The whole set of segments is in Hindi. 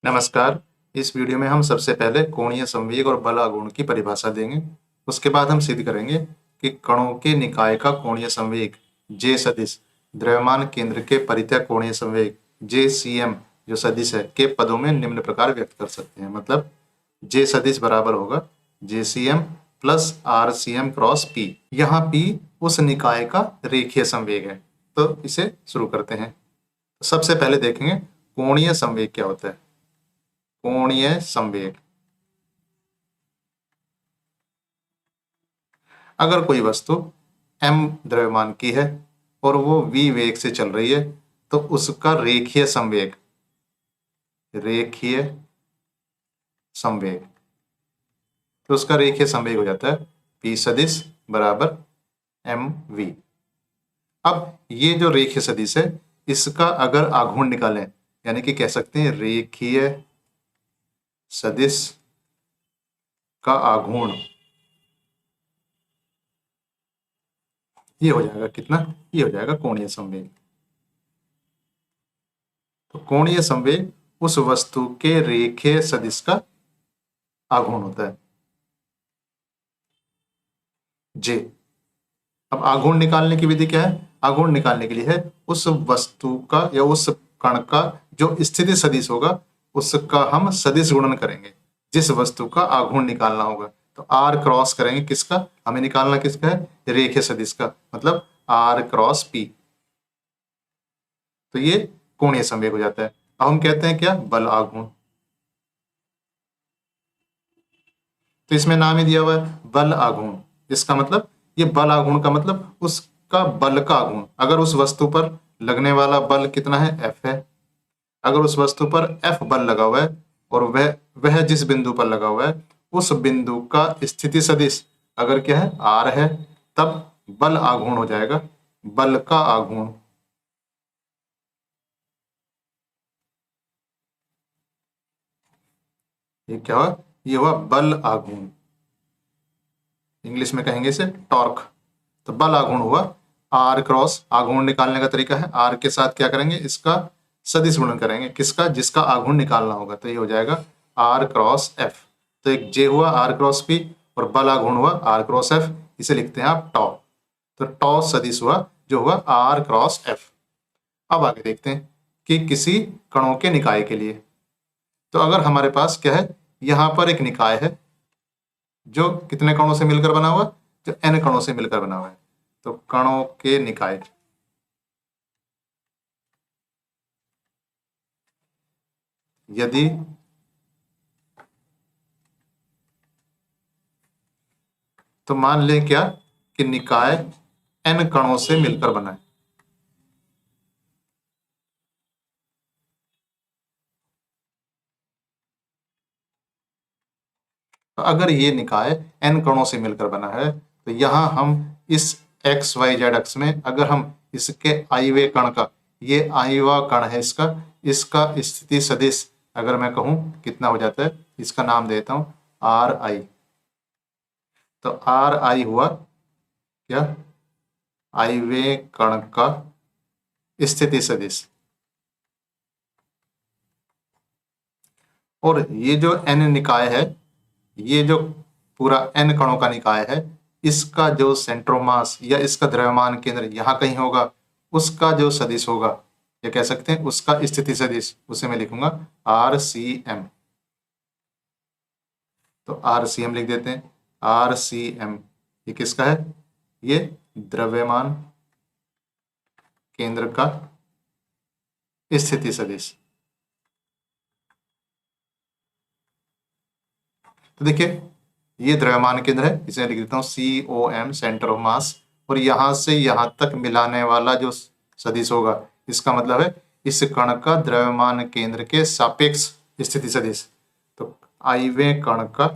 नमस्कार। इस वीडियो में हम सबसे पहले कोणीय संवेग और बल आघूर्ण की परिभाषा देंगे। उसके बाद हम सिद्ध करेंगे कि कणों के निकाय का कोणीय संवेग जे सदिश द्रव्यमान केंद्र के परितः कोणीय संवेग जे सीएम जो सदिश है के पदों में निम्न प्रकार व्यक्त कर सकते हैं। मतलब जे सदिश बराबर होगा J CM plus R CM cross P. यहाँ पी उस निकाय का रेखीय संवेग है। तो इसे शुरू करते हैं। सबसे पहले देखेंगे कोणीय संवेग क्या होता है। कोणीय संवेग, अगर कोई वस्तु m द्रव्यमान की है और वो v वेग से चल रही है तो उसका रेखीय संवेग तो उसका रेखीय संवेग हो जाता है p सदिश बराबर mv। अब ये जो रेखीय सदिश है इसका अगर आघूर्ण निकालें, यानी कि कह सकते हैं रेखीय सदिश का आघूर्ण, ये हो जाएगा कितना, ये हो जाएगा कोणीय संवेग। तो कोणीय संवेग उस वस्तु के रेखीय सदिश का आघूर्ण होता है जे। अब आघूर्ण निकालने की विधि क्या है? आघूर्ण निकालने के लिए है उस वस्तु का या उस कण का जो स्थिति सदिश होगा उसका हम सदिश गुणन करेंगे। जिस वस्तु का आघूर्ण निकालना होगा तो आर क्रॉस करेंगे किसका, हमें निकालना किसका है, रेखीय सदिश का, मतलब आर क्रॉस पी। तो ये कोणीय संवेग हो जाता है। अब हम कहते हैं क्या, बल आघूर्ण। तो इसमें नाम ही दिया हुआ है बल आघूर्ण। इसका मतलब ये बल आघूर्ण का मतलब उसका बल का आघूर्ण। अगर उस वस्तु पर लगने वाला बल कितना है, F है। अगर उस वस्तु पर F बल लगा हुआ है और वह जिस बिंदु पर लगा हुआ है उस बिंदु का स्थिति सदिश अगर क्या है, R है, तब बल आघूर्ण हो जाएगा बल का आघूर्ण। ये क्या हुआ, ये हुआ बल आघूर्ण। इंग्लिश में कहेंगे इसे टॉर्क। तो बल आघूर्ण हुआ आर क्रॉस, आघूर्ण निकालने का तरीका है आर के साथ क्या करेंगे, इसका सदिश गुणन करेंगे किसका, जिसका आघूर्ण निकालना होगा। तो ये हो जाएगा आर क्रॉस एफ। तो एक जे हुआ आर क्रॉस पी और बल आघूर्ण हुआ आर क्रॉस एफ। इसे लिखते हैं आप टॉ। तो टॉ सदिश हुआ जो हुआ आर क्रॉस एफ। अब आगे देखते हैं कि किसी कणों के निकाय के लिए। तो अगर हमारे पास क्या है, यहां पर एक निकाय है जो कितने कणों से मिलकर बना हुआ, जो n कणों से मिलकर बना हुआ है। तो कणों के निकाय, यदि तो मान लें क्या कि निकाय n कणों से मिलकर बना है। तो अगर ये निकाय n कणों से मिलकर बना है तो यहां हम इस एक्स वाई जेड अक्ष में अगर हम इसके आईवे कण का, ये आईवा कण है इसका स्थिति सदिश अगर मैं कहूं कितना हो जाता है, इसका नाम देता हूं आर आई। तो आर आई हुआ क्या, आईवे कण का स्थिति सदिश। और ये जो n निकाय है, ये जो पूरा n कणों का निकाय है, इसका जो सेंट्रोमास या इसका द्रव्यमान केंद्र यहाँ कहीं होगा, उसका जो सदिश होगा या कह सकते हैं उसका स्थिति सदिश, उसे मैं लिखूंगा आर सी एम। तो आर सी एम लिख देते हैं। आर सी एम ये किसका है, ये द्रव्यमान केंद्र का स्थिति सदिश। तो देखिए ये द्रव्यमान केंद्र है, इसे लिख देता हूं C O M, centre of mass. और यहां से यहां तक मिलाने वाला जो सदिश होगा इसका मतलब है इस कण का द्रव्यमान केंद्र के सापेक्ष स्थिति सदिश। तो आईवे कण का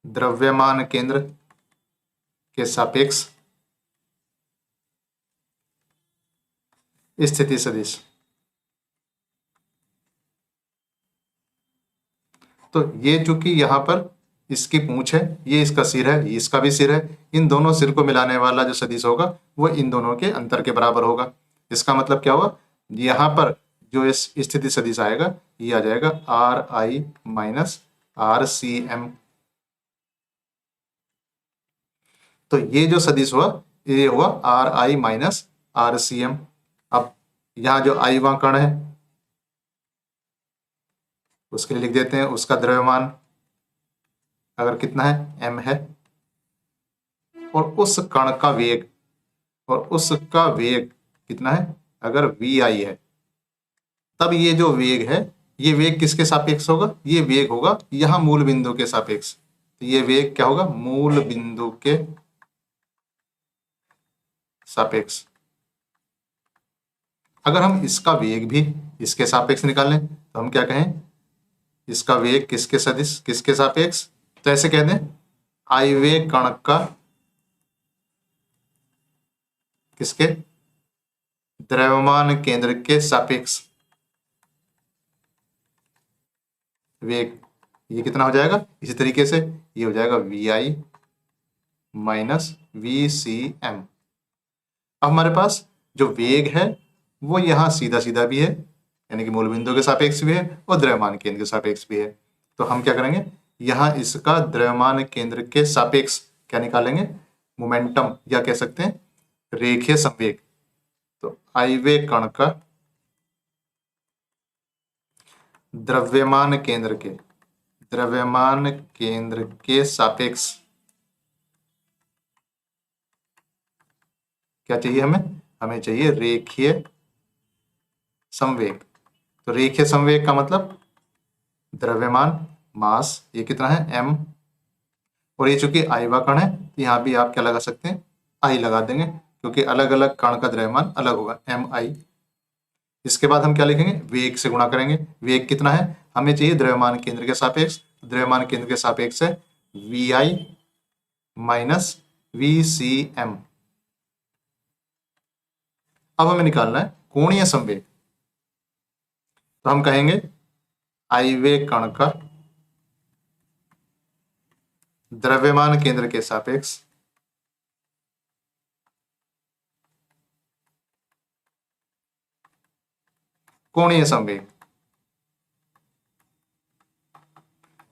द्रव्यमान केंद्र के सापेक्ष स्थिति सदिश। तो ये चूंकि यहाँ पर इसकी पूंछ है, ये इसका सिर है, ये इसका भी सिर है, इन दोनों सिर को मिलाने वाला जो सदिश होगा वो इन दोनों के अंतर के बराबर होगा। इसका मतलब क्या हुआ, यहाँ पर जो इस स्थिति सदिश आएगा ये आ जाएगा R I minus R C M. तो ये जो सदिश हुआ ये हुआ R I minus R C M. अब यहाँ जो आई वहाँ कण है उसके लिए लिख देते हैं उसका द्रव्यमान अगर कितना है m है, और उस कण का वेग, और उसका वेग कितना है अगर वी आई है, तब ये जो वेग है ये वेग किसके सापेक्ष होगा, ये वेग होगा यहां मूल बिंदु के सापेक्ष। तो ये वेग क्या होगा मूल बिंदु के सापेक्ष। अगर हम इसका वेग भी इसके सापेक्ष निकाल लें तो हम क्या कहें, इसका वेग किसके सदिश किसके सापेक्ष, तो ऐसे कह दें आई वेग कण का किसके द्रव्यमान केंद्र के सापेक्ष वेग। ये कितना हो जाएगा इसी तरीके से ये हो जाएगा V I minus V C M. अब हमारे पास जो वेग है वो यहाँ सीधा सीधा भी है यानी कि मूल बिंदु के सापेक्ष भी है और द्रव्यमान केंद्र के सापेक्ष भी है। तो हम क्या करेंगे यहाँ इसका द्रव्यमान केंद्र के सापेक्ष क्या निकालेंगे मोमेंटम, या कह सकते हैं रेखीय संवेग। तो आई वेग कण का द्रव्यमान केंद्र के सापेक्ष क्या चाहिए हमें चाहिए रेखीय संवेग। तो रेखीय संवेग का मतलब द्रव्यमान मास ये कितना है m, और ये चूंकि आइवा कण है तो यहाँ भी आप क्या लगा सकते हैं आई लगा देंगे क्योंकि अलग अलग कण का द्रव्यमान अलग होगा एम आई। इसके बाद हम क्या लिखेंगे वेग से गुणा करेंगे। वेग कितना है हमें चाहिए द्रव्यमान केंद्र के सापेक्ष, द्रव्यमान केंद्र के सापेक्ष है V I minus V C M. अब हमें निकालना है कोणीय संवेग। तो हम कहेंगे आई वेग कण का द्रव्यमान केंद्र के सापेक्ष कोणीय संवेग।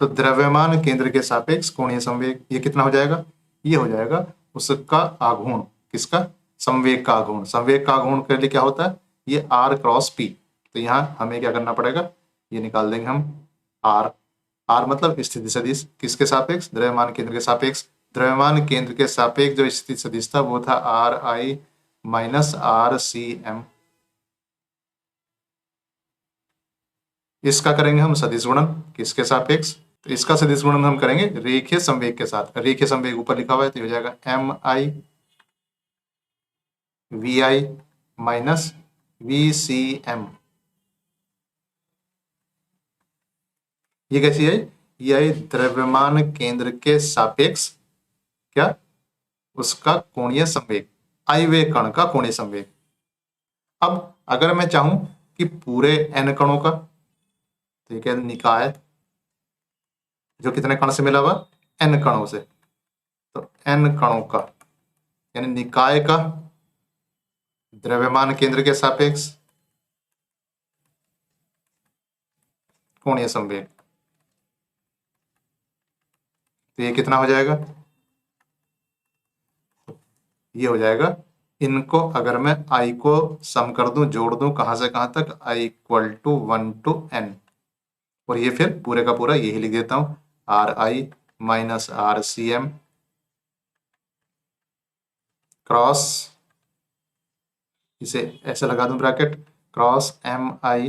तो द्रव्यमान केंद्र के सापेक्ष कोणीय संवेग ये कितना हो जाएगा, ये हो जाएगा उसका आघूर्ण, किसका संवेग का आघूर्ण। संवेग का आघूर्ण के लिए क्या होता है ये r क्रॉस p। तो यहाँ हमें क्या करना पड़ेगा ये निकाल देंगे हम r। r मतलब स्थिति सदिश किसके सापेक्ष द्रव्यमान केंद्र के सापेक्ष। द्रव्यमान केंद्र के सापेक्ष जो स्थिति सदिश था वो था R I minus R C M. इसका करेंगे हम सदिश गुणन किसके सापेक्ष, तो इसका सदिश गुणन हम करेंगे रेखीय संवेग के साथ। रेखीय संवेग ऊपर लिखा हुआ है तो हो जाएगा M I V I minus V C M. ये कैसी है ये है द्रव्यमान केंद्र के सापेक्ष क्या उसका कोणीय संवेग, आई वेग कण का कोणीय संवेग। अब अगर मैं चाहूं कि पूरे n कणों का, तो ये क्या निकाय जो कितने कण से मिला हुआ n कणों से, तो n कणों का यानी निकाय का द्रव्यमान केंद्र के सापेक्ष कोणीय संवेग। तो ये कितना हो जाएगा ये हो जाएगा इनको अगर मैं i को सम कर दूं जोड़ दूं कहां से कहां तक i equal to 1 to n, और ये फिर पूरे का पूरा यही लिख देता हूं R I minus R C M cross, इसे ऐसे लगा दूं ब्रैकेट क्रॉस एम आई,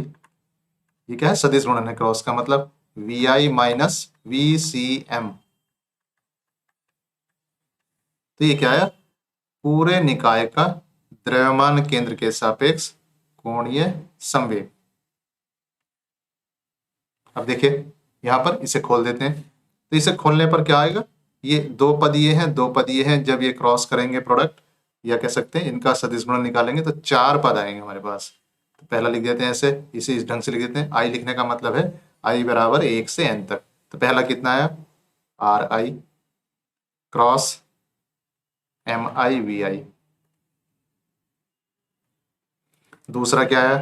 ये क्या है सदिश गुणन है क्रॉस का मतलब V I minus V C M. तो ये क्या आया पूरे निकाय का द्रव्यमान केंद्र के सापेक्ष कोणीय संवेग। अब देखिए यहां पर इसे खोल देते हैं, तो इसे खोलने पर क्या आएगा ये दो पद ये हैं दो पद ये हैं, जब ये क्रॉस करेंगे प्रोडक्ट या कह सकते हैं इनका सदिश गुणन निकालेंगे तो चार पद आएंगे हमारे पास। तो पहला लिख देते हैं ऐसे, इसे इस ढंग से लिख देते हैं। आई लिखने का मतलब है आई बराबर 1 से n तक। तो पहला कितना आया R I cross M I V I. दूसरा क्या है,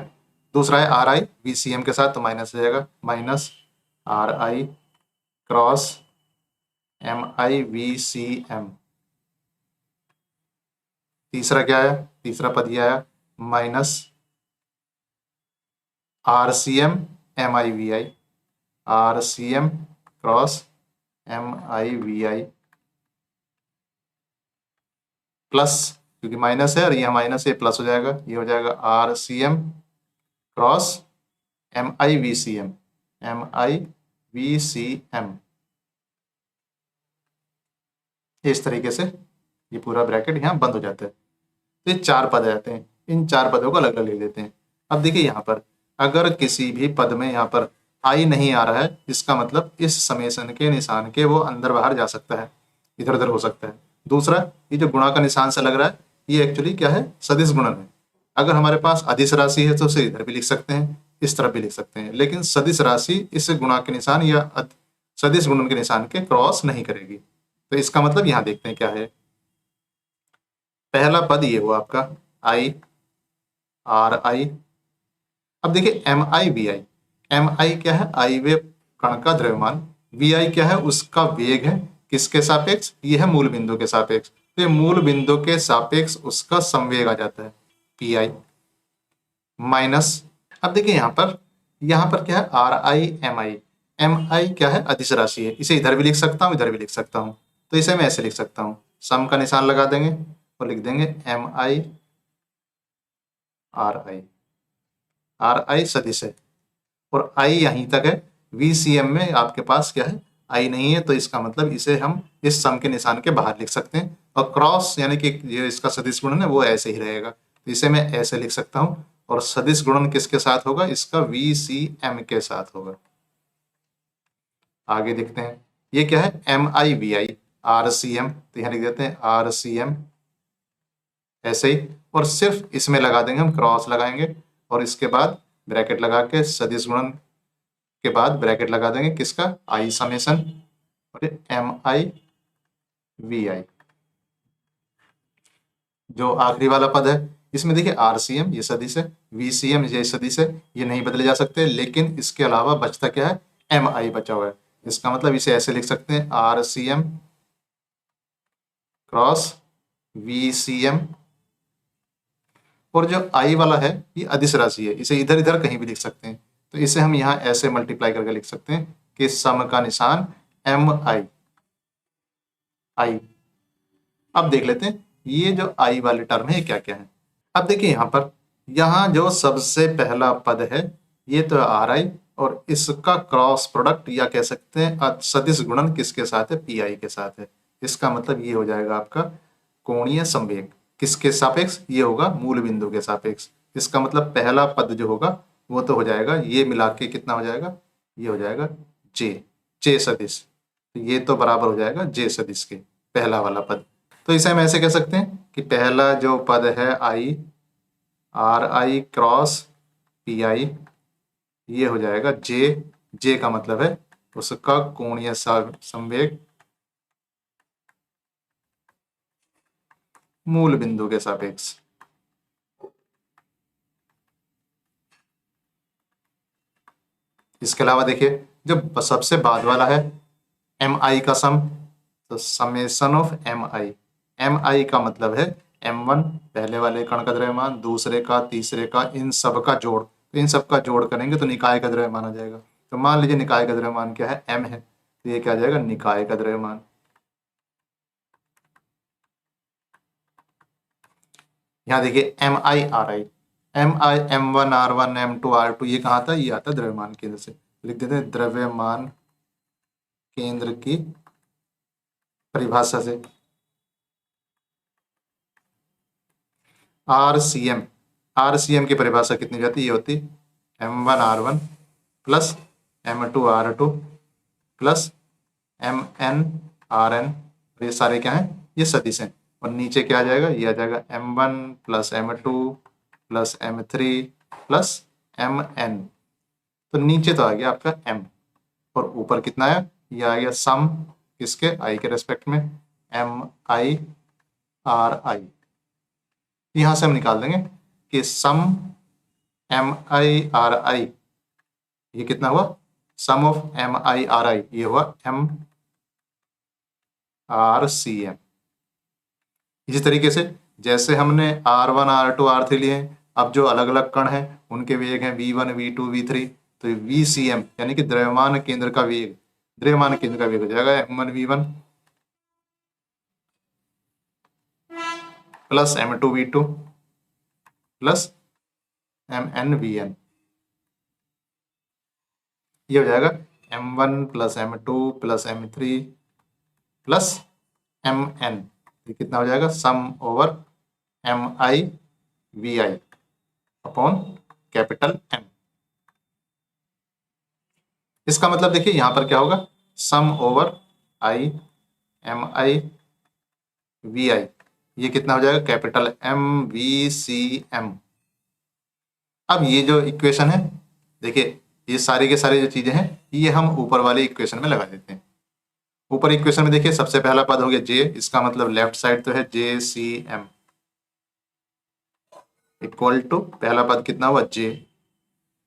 दूसरा है R I V C M के साथ, तो माइनस हो जाएगा, minus R I cross M I V C M. तीसरा क्या है, तीसरा पद यह है minus R C M M I V I, R C M cross M I V I plus, क्योंकि माइनस है और यह माइनस है प्लस हो जाएगा, ये हो जाएगा R C M cross M I V C M, M I V C M. इस तरीके से ये पूरा ब्रैकेट यहाँ बंद हो जाता है। तो ये चार पद आ जाते हैं, इन चार पदों को अलग अलग ले लेते हैं। अब देखिए यहाँ पर अगर किसी भी पद में यहाँ पर आई नहीं आ रहा है, इसका मतलब इस समेशन के निशान के वो अंदर बाहर जा सकता है, इधर उधर हो सकता है। दूसरा, ये जो गुणा का निशान से लग रहा है, ये एक्चुअली क्या है, सदिश गुणन है। अगर हमारे पास अदिश राशि है तो उसे इधर भी लिख सकते हैं, इस तरफ भी लिख सकते हैं, लेकिन सदिश राशि इस गुणा के निशान या सदिश गुणन के निशान के क्रॉस नहीं करेगी। तो इसका मतलब यहाँ देखते हैं क्या है। पहला पद ये हुआ आपका आई आर आई। अब देखिए M I V I, M I क्या है, आई वे कण का द्रव्यमान, वी आई क्या है, उसका वेग है, किसके सापेक्ष, ये है मूल बिंदु के सापेक्ष। तो ये मूल बिंदु के सापेक्ष उसका संवेग आ जाता है पी आई माइनस। अब देखिए यहाँ पर क्या है, R I M I, M I क्या है, अदिश राशि है, इसे इधर भी लिख सकता हूँ, इधर भी लिख सकता हूँ। तो इसे मैं ऐसे लिख सकता हूँ, सम का निशान लगा देंगे और लिख देंगे M I R I, R I सदिश है और आई यहीं तक है। वी सी एम में आपके पास क्या है, आई नहीं है, तो इसका मतलब इसे हम इस सम के निशान के बाहर लिख सकते हैं। और क्रॉस यानी कि जो इसका सदिश गुणन है वो ऐसे ही रहेगा, तो इसे मैं ऐसे लिख सकता हूँ। और सदिश गुणन किसके साथ होगा, इसका वी सी एम के साथ होगा। आगे देखते हैं, ये क्या है, M I V I R C M, तो यहाँ लिख देते हैं आर सी एम ऐसे ही, और सिर्फ इसमें लगा देंगे, हम क्रॉस लगाएंगे और इसके बाद ब्रैकेट लगा के सदिश गुणन के बाद ब्रैकेट लगा देंगे किसका, आई समेशन और एम आई वी आई। जो आखिरी वाला पद है इसमें देखिए आर सी एम ये सदिश है, वी सी एम ये सदिश है, ये नहीं बदले जा सकते, लेकिन इसके अलावा बचता क्या है, एम आई बचा हुआ है। इसका मतलब इसे ऐसे लिख सकते हैं, R C M cross V C M, और जो आई वाला है ये अदिश राशि है, इसे इधर इधर कहीं भी लिख सकते हैं। तो इसे हम यहाँ ऐसे मल्टीप्लाई करके लिख सकते हैं कि सम का निशान एम आई आई। अब देख लेते हैं ये जो आई वाले टर्म है क्या क्या है। अब देखिए यहाँ जो सबसे पहला पद है ये तो आर आई, और इसका क्रॉस प्रोडक्ट या कह सकते हैं सदिश गुणन किसके साथ है, पी आई के साथ है। इसका मतलब ये हो जाएगा आपका कोणीय संवेग, किसके सापेक्ष, ये होगा मूल बिंदु के सापेक्ष। इसका मतलब पहला पद जो होगा वो तो हो जाएगा, ये मिला के कितना हो जाएगा, ये हो जाएगा जे सदिश, तो ये तो बराबर हो जाएगा जे सदिश के पहला वाला पद। तो इसे हम ऐसे कह सकते हैं कि पहला जो पद है आई R I cross P I, ये हो जाएगा जे का मतलब है उसका कोणीय संवेग मूल बिंदु के सापेक्ष। इसके अलावा देखिए जो सबसे बाद वाला है एम आई का सम, तो समेशन ऑफ एम आई का मतलब है एम वन पहले वाले कण का द्रव्यमान, दूसरे का, तीसरे का, इन सब का जोड़। तो इन सब का जोड़ करेंगे तो निकाय का द्रव्यमान आ जाएगा। तो मान लीजिए निकाय का द्रव्यमान क्या है, एम है, तो ये क्या आ जाएगा, निकाय का द्रव्यमान। यहाँ देखिए M I R I, M one R one M two R two, ये कहाँ था, ये आता द्रव्यमान केंद्र से। लिख देते हैं द्रव्यमान केंद्र की परिभाषा से। आर सी एम की परिभाषा कितनी जाती है, ये होती M one R one plus M two R two plus M N R N, ये सारे क्या हैं, ये सदिश हैं। और नीचे क्या आ जाएगा, ये आ जाएगा M one plus M two plus M three plus M N. तो नीचे तो आ गया आपका एम, और ऊपर कितना आया, ये आ गया सम किसके, आई के रेस्पेक्ट में, एम आई आर आई। यहाँ से हम निकाल देंगे कि सम MIRI, ये कितना हुआ, सम ऑफ MIRI, ये हुआ MRCM। इसी तरीके से जैसे हमने R1 R2 R3 लिए हैं, अब जो अलग अलग कण हैं उनके वेग हैं V1 V2 V3, तो VCM यानी कि द्रव्यमान केंद्र का वेग, द्रव्यमान केंद्र का वेग हो जाएगा M1 V1 plus M2 V2 plus MN VN, ये हो जाएगा M1 plus M2 plus M3 plus MN, ये कितना हो जाएगा, sum over MI VI upon capital M। इसका मतलब देखिए यहां पर क्या होगा, sum over I MI VI, ये कितना हो जाएगा, कैपिटल MVCM। अब ये जो इक्वेशन है, देखिए ये सारी के सारी जो चीजें हैं ये हम ऊपर वाली इक्वेशन में लगा देते हैं। ऊपर इक्वेशन में देखिए सबसे पहला पद हो गया J, इसका मतलब लेफ्ट साइड तो है JCM इक्वल टू, पहला पद कितना हुआ J,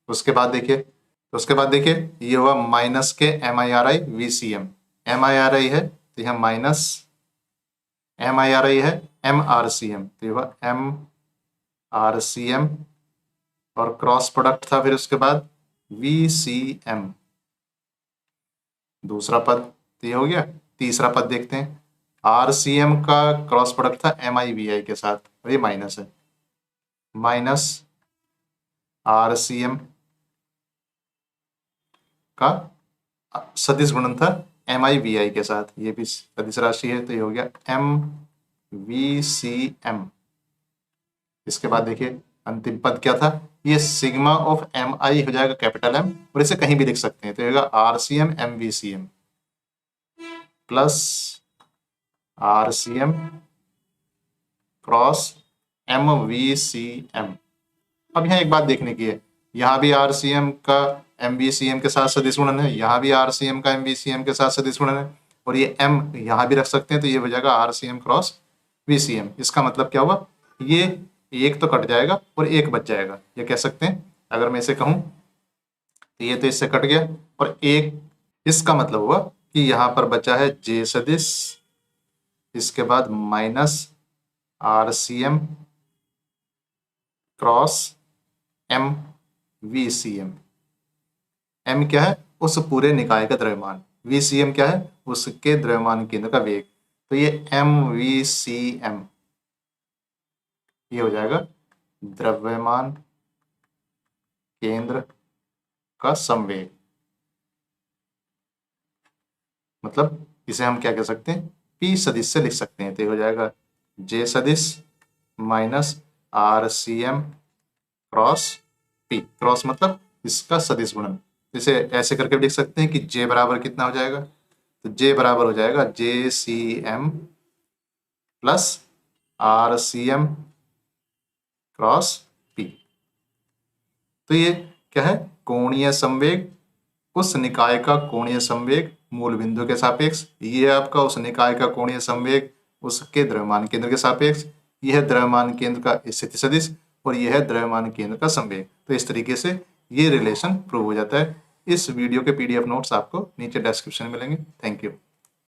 उसके बाद देखिए ये हुआ माइनस के MIRI VCM, MIRI है तो यह माइनस MIRI है MRCM, तो ये हुआ MRCM और क्रॉस प्रोडक्ट था फिर उसके बाद VCM, दूसरा पद तो ये हो गया। तीसरा पद देखते हैं, RCM का क्रॉस प्रोडक्ट था MIVI के साथ, और ये माइनस है, माइनस RCM का सदिश गुणन था MIVI के साथ, ये भी सदिश राशि है, तो ये हो गया MVCM। इसके बाद देखिए अंतिम पद क्या था, ये सिग्मा ऑफ MI हो जाएगा कैपिटल M, और इसे कहीं भी लिख सकते हैं, तो ये होगा RCM MVCM plus RCM cross MVCM। अब यहाँ एक बात देखने की है, यहाँ भी RCM का MVCM के साथ सदिश गुणन है, यहाँ भी RCM का MVCM के साथ सदिश गुणन है, और ये M यहाँ भी रख सकते हैं, तो ये हो जाएगा RCM क्रॉस VCM। इसका मतलब क्या हुआ, ये एक तो कट जाएगा और एक बच जाएगा, ये कह सकते हैं। अगर मैं इसे कहूँ तो ये तो इससे कट गया और एक, इसका मतलब हुआ कि यहाँ पर बचा है J सदिश, इसके बाद minus RCM cross MVCM। M क्या है, उस पूरे निकाय का द्रव्यमान, VCM क्या है, उसके द्रव्यमान केंद्र का वेग, तो ये MVCM ये हो जाएगा द्रव्यमान केंद्र का संवेग। मतलब इसे हम क्या कह सकते हैं, P सदिश से लिख सकते हैं, तो ये हो जाएगा J सदिश minus RCM cross P, cross मतलब इसका सदिश गुणन, इसे ऐसे करके लिख सकते हैं कि J बराबर कितना हो जाएगा, तो J बराबर हो जाएगा JCM plus RCM cross P। तो ये क्या है, कोणीय संवेग, उस निकाय का कोणीय संवेग मूल बिंदु के सापेक्ष, ये आपका उस निकाय का कोणीय संवेग उसके द्रव्यमान केंद्र के सापेक्ष, यह है द्रव्यमान केंद्र का स्थिति सदिश, और यह है द्रव्यमान केंद्र का संवेग। तो इस तरीके से ये रिलेशन प्रूव हो जाता है। इस वीडियो के PDF नोट्स आपको नीचे डिस्क्रिप्शन में मिलेंगे। Thank you.